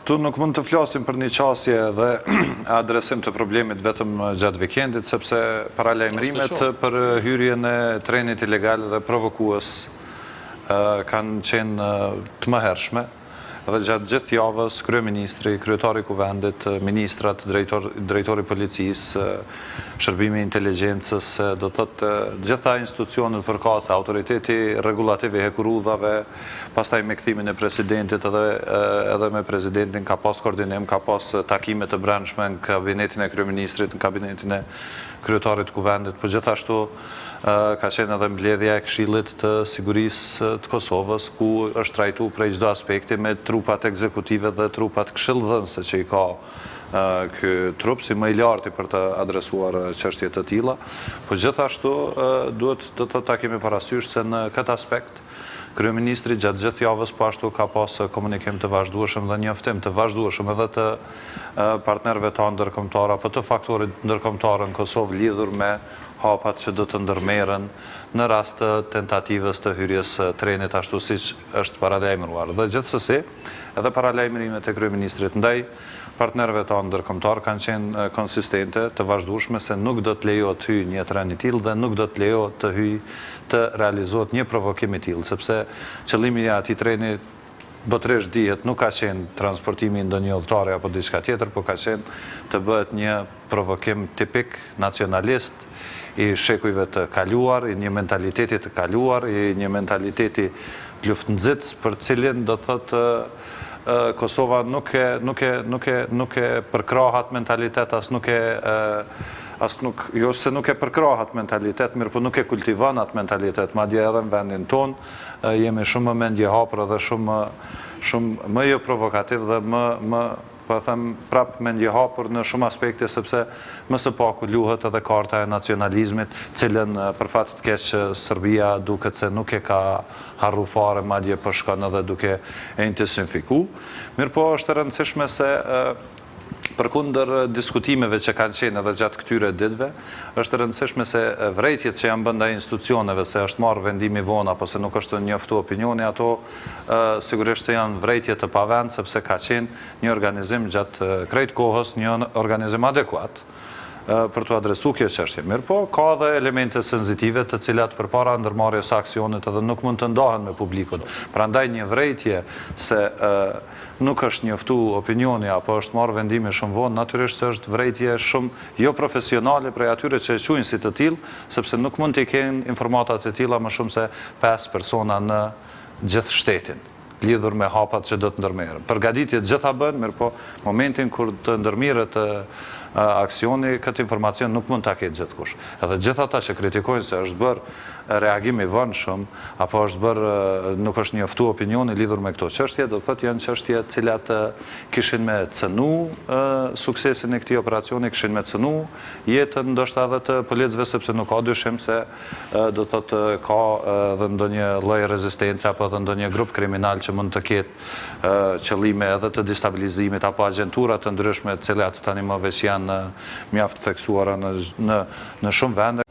Këtu nuk mund të flasim për një qasje dhe adresim të problemit vetëm gjatë vikendit, sepse paralajmërimet për hyrjen e trenit ilegal dhe provokues kanë qenë të mëhershme. Dhe gjatë gjithë javës, kryeministri, kryetari kuvendit, ministrat, drejtori policisë, shërbimi inteligjencës, do të thotë gjitha institucionet përkatëse, autoriteti regulativ i hekurudhave, pastaj me kthimin e presidentit edhe me presidentin ka pas koordinim, ka pas takime të brendshme në kabinetin e kryeministrit, në kabinetin e kryetarit kuvendit, por gjithashtu ka qenë edhe mbledhja e Këshillit të Sigurisë të Kosovës, ku është trajtuar prej çdo aspekti me trupat ekzekutive dhe trupat këshilldhënëse që i ka ky trup si më i larti për të adresuar çështje të tilla. Po gjithashtu duhet të ta kemi parasysh se në këtë aspekt kryeministri gjatë gjithë javës po ashtu ka pas komunikim të vazhdueshëm dhe njoftim të vazhdueshëm edhe të partnerëve tanë ndërkombëtar apo të faktorit ndërkombëtar në Kosovë lidhur me hapat që do të ndërmerren në rast të tentativës të hyrjes trenit ashtu siç është paralajmëruar. Dhe gjithsesi, edhe paralajmërimet e kryeministrit ndaj partnerëve tanë ndërkombëtar kanë qenë konsistente, të vazhdueshme se nuk do të lejohet të hyjë një tren i tillë dhe nuk do të lejohet të hyjë të realizohet një provokim i tillë, sepse qëllimi i atij treni botërisht dihet nuk ka qenë transportimi ndonjë udhëtare apo diçka tjetër, por ka qenë të bëhet një provokim tipik nacionalist i shekujve të kaluar, i një mentaliteti të kaluar, i një mentaliteti luftnxit për cilin do thotë Kosova nuk e përkrahat mentalitet, jo se nuk e përkrahat mentalitet, mirë po nuk e kultivon atë mentalitet, madje edhe në vendin tonë jemi shumë më mendje hapur dhe shumë më jo provokativ dhe më po them prap mendje hapur në shumë aspekte, sepse më së paku luhet edhe karta e nacionalizmit, cilën për fat të keq Serbia duket se nuk e ka harru fare, madje po shkon edhe duke e intensifiku. Mirë po është e rëndësishme se përkundër diskutimeve që kanë qenë edhe gjatë këtyre ditëve, është e rëndësishme se vrejtjet që janë bën ndaj institucioneve, se është marrë vendimi vonë apo se nuk është njoftu opinioni, ato sigurisht se janë vrejtje të pavend, sepse ka qenë një organizim gjatë krejt kohës, një organizim adekuat për të adresu kjo çështje. Mirë po, ka dhe elemente sensitive të cilat përpara ndërmarrjes së aksionit edhe nuk mund të ndahen me publikun. Prandaj një vrejtje se nuk është njoftu opinioni apo është marrë vendime shumë vonë, natyrisht se është vrejtje shumë jo profesionale prej atyre që e quajnë si të tillë, sepse nuk mund të kenë informatat e tilla më shumë se 5 persona në gjithë shtetin, lidhur me hapat që do të ndërmerren. Përgatitjet gjitha bën, mirë po, momentin kur të ndërmirret aksioni, këtë informacion nuk mund ta ketë gjithkush. Edhe gjithë ata që kritikojnë se është bërë reagim i vënshëm apo është bërë nuk është njoftu opinioni lidhur me këto çështje, do të thotë janë çështje të cilat kishin me cënu suksesin e këtij operacioni, kishin me cënu jetën ndoshta edhe të policëve, sepse nuk ka dyshim se do të thotë ka edhe ndonjë lloj rezistence apo edhe ndonjë grup kriminal që mund të ketë qëllime edhe të destabilizimit apo agjentura të ndryshme të cilat tani më veç janë mjaft theksuara në shumë vende.